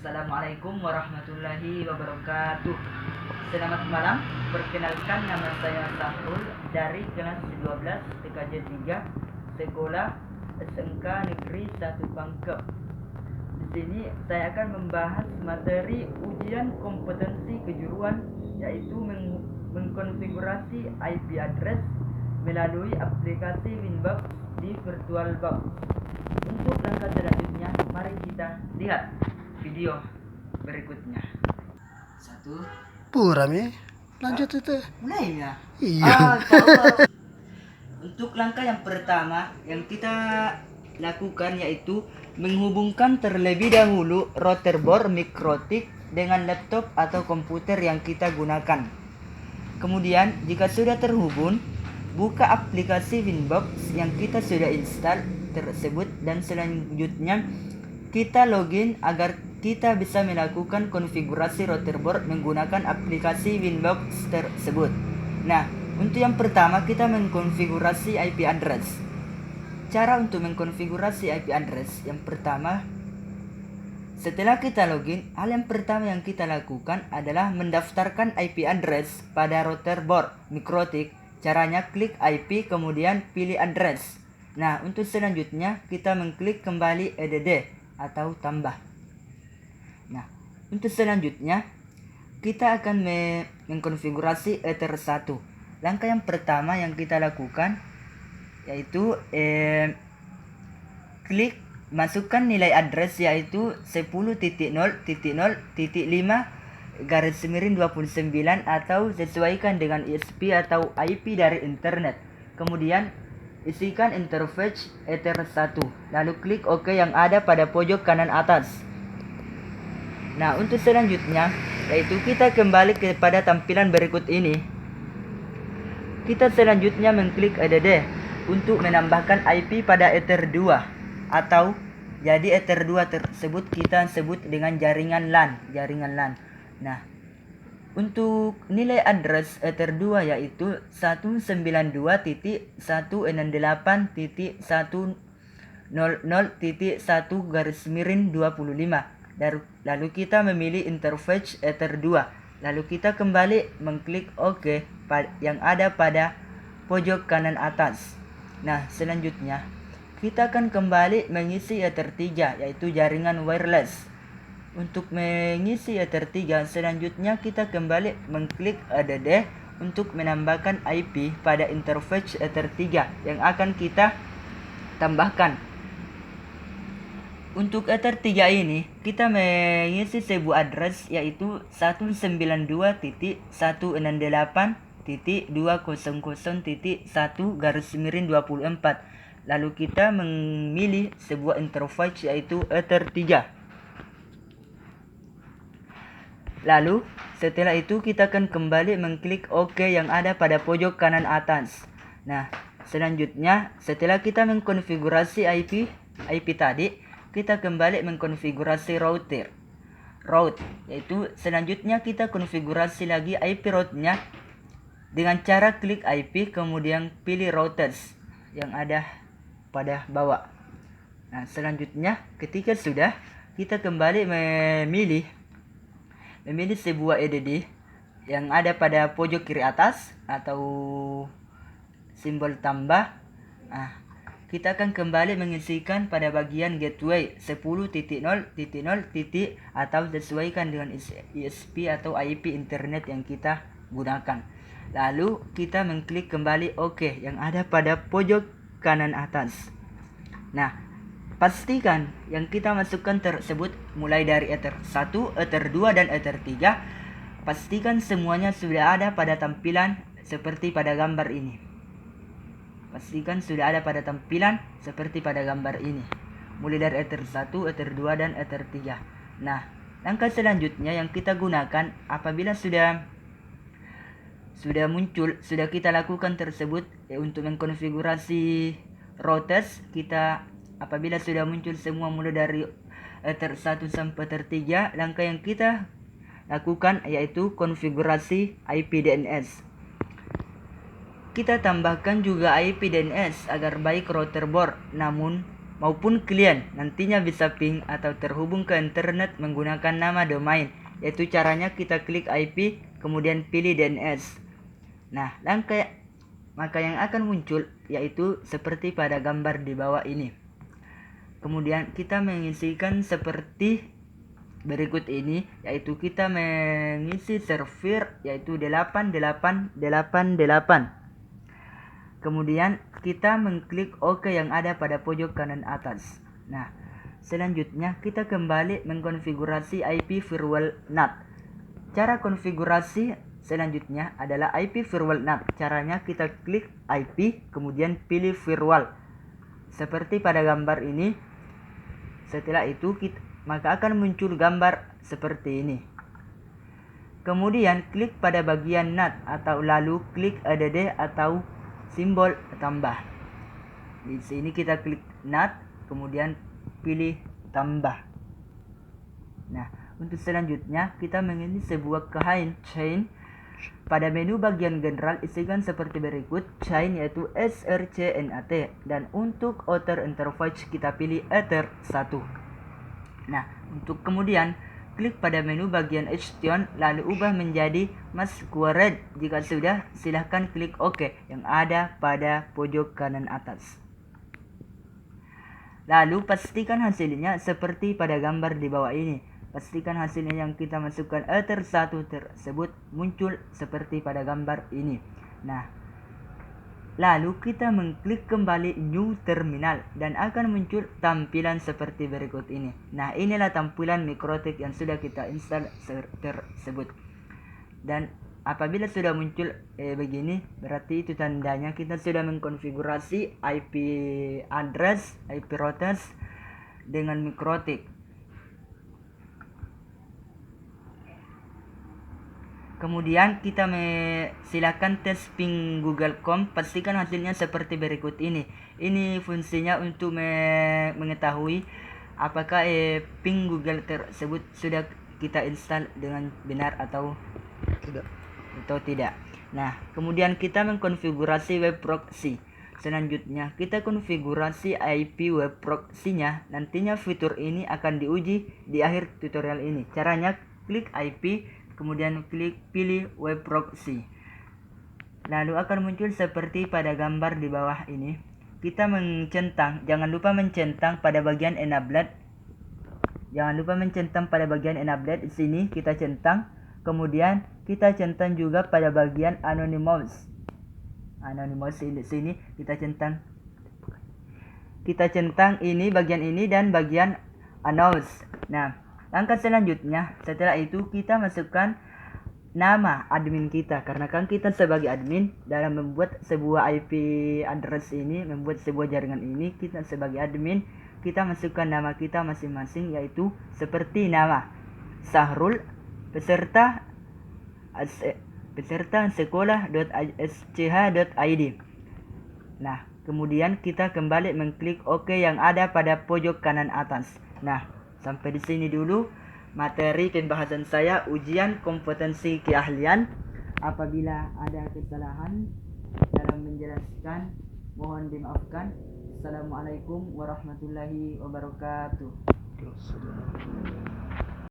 Assalamualaikum warahmatullahi wabarakatuh. Selamat malam. Perkenalkan, nama saya Sahrul dari kelas 12 TKJ 3 Sekolah SMK Negeri 1 Pangkep. Di sini saya akan membahas materi ujian kompetensi kejuruan, yaitu mengkonfigurasi IP address melalui aplikasi Winbox di VirtualBox. Untuk langkah selanjutnya, mari kita lihat video berikutnya. Satu. Rame, lanjut itu. Mulai ya. Iya. Untuk langkah yang pertama yang kita lakukan yaitu menghubungkan terlebih dahulu router board mikrotik dengan laptop atau komputer yang kita gunakan. Kemudian jika sudah terhubung, buka aplikasi Winbox yang kita sudah install tersebut dan selanjutnya kita login agar kita bisa melakukan konfigurasi router board menggunakan aplikasi Winbox tersebut. Nah, untuk yang pertama kita mengkonfigurasi IP address. Cara untuk mengkonfigurasi IP address yang pertama, setelah kita login, hal yang pertama yang kita lakukan adalah mendaftarkan IP address pada router board mikrotik. Caranya klik IP kemudian pilih address. Nah, untuk selanjutnya kita mengklik kembali add atau tambah. Nah, untuk selanjutnya kita akan mengkonfigurasi Ether 1. Langkah yang pertama yang kita lakukan yaitu klik masukkan nilai address yaitu 10.0.0.5/29 atau sesuaikan dengan ISP atau IP dari internet. Kemudian isikan interface Ether 1, lalu klik OK yang ada pada pojok kanan atas. Nah, untuk selanjutnya yaitu kita kembali kepada tampilan berikut ini. Kita selanjutnya mengklik add untuk menambahkan IP pada Ether 2 atau jadi Ether 2 tersebut kita sebut dengan jaringan LAN. Nah, untuk nilai address Ether 2 yaitu 192.168.100.1/25. Lalu kita memilih interface Ether 2. Lalu kita kembali mengklik OK yang ada pada pojok kanan atas. Nah, selanjutnya kita akan kembali mengisi Ether 3 yaitu jaringan wireless. Untuk mengisi Ether 3 selanjutnya kita kembali mengklik add untuk menambahkan IP pada interface Ether 3 yang akan kita tambahkan. Untuk Ether 3 ini kita mengisi sebuah address yaitu 192.168.200.1/24. Lalu kita memilih sebuah interface yaitu Ether 3. Lalu setelah itu kita akan kembali mengklik OK yang ada pada pojok kanan atas. Nah, selanjutnya setelah kita mengkonfigurasi IP tadi, kita kembali mengkonfigurasi route yaitu selanjutnya kita konfigurasi lagi IP route-nya dengan cara klik IP kemudian pilih routers yang ada pada bawah. Nah, selanjutnya ketika sudah kita kembali memilih sebuah add yang ada pada pojok kiri atas atau simbol tambah. Nah, kita akan kembali mengisikan pada bagian gateway 10.0.0. Atau sesuaikan dengan ISP atau IP internet yang kita gunakan. Lalu kita mengklik kembali OK yang ada pada pojok kanan atas. Nah, pastikan yang kita masukkan tersebut mulai dari Ether 1, Ether 2 dan Ether 3. Pastikan semuanya sudah ada pada tampilan seperti pada gambar ini. Mulai dari Ether 1, Ether 2 dan Ether 3. Nah, langkah selanjutnya yang kita gunakan apabila sudah muncul, sudah kita lakukan tersebut untuk mengkonfigurasi routers kita. Apabila sudah muncul semua mulai dari Ether 1 sampai Ether 3, langkah yang kita lakukan yaitu konfigurasi IP DNS. Kita tambahkan juga IP DNS agar baik router board, namun maupun klien nantinya bisa ping atau terhubung ke internet menggunakan nama domain, yaitu caranya kita klik IP kemudian pilih DNS. Nah, maka yang akan muncul yaitu seperti pada gambar di bawah ini. Kemudian kita mengisikan seperti berikut ini, yaitu kita mengisi server yaitu 8888. Kemudian kita mengklik OK yang ada pada pojok kanan atas. Nah, selanjutnya kita kembali mengkonfigurasi IP firewall NAT. Cara konfigurasi selanjutnya adalah IP firewall NAT. Caranya kita klik IP kemudian pilih firewall. Seperti pada gambar ini. Setelah itu maka akan muncul gambar seperti ini. Kemudian klik pada bagian NAT atau lalu klik add atau simbol tambah. Di sini kita klik NAT kemudian pilih tambah. Nah, untuk selanjutnya kita mengisi sebuah chain. Pada menu bagian general isikan seperti berikut. Chain yaitu srcnat, dan untuk outer interface kita pilih ether 1. Nah, untuk kemudian klik pada menu bagian Extension lalu ubah menjadi Masquerade. Jika sudah, silahkan klik OK yang ada pada pojok kanan atas. Lalu pastikan hasilnya seperti pada gambar di bawah ini. Pastikan hasilnya yang kita masukkan Ether 1 tersebut muncul seperti pada gambar ini. Nah, lalu kita mengklik kembali New Terminal dan akan muncul tampilan seperti berikut ini. Nah, inilah tampilan MikroTik yang sudah kita install tersebut. Dan apabila sudah muncul begini, berarti itu tandanya kita sudah mengkonfigurasi IP address, IP routers dengan MikroTik. Kemudian kita silakan tes ping Google.com. Pastikan hasilnya seperti berikut ini. Ini fungsinya untuk mengetahui apakah ping Google tersebut sudah kita install dengan benar atau tidak. Nah, kemudian kita mengkonfigurasi web proxy. Selanjutnya kita konfigurasi IP web proxy-nya. Nantinya fitur ini akan diuji di akhir tutorial ini. Caranya klik IP kemudian klik pilih web proxy. Lalu akan muncul seperti pada gambar di bawah ini. Kita mencentang, jangan lupa mencentang pada bagian enabled. Di sini kita centang. Kemudian kita centang juga pada bagian anonymous. Di sini kita centang. Kita centang ini bagian ini dan bagian announce. Nah, langkah selanjutnya, setelah itu kita masukkan nama admin kita. Karena kan kita sebagai admin dalam membuat sebuah IP address ini, membuat sebuah jaringan ini, kita sebagai admin, kita masukkan nama kita masing-masing, yaitu seperti nama Sahrul, peserta sekolah.sch.id. Nah, kemudian kita kembali mengklik OK yang ada pada pojok kanan atas. Nah, sampai di sini dulu materi pembahasan saya ujian kompetensi keahlian. Apabila ada kesalahan dalam menjelaskan, mohon dimaafkan. Assalamualaikum warahmatullahi wabarakatuh.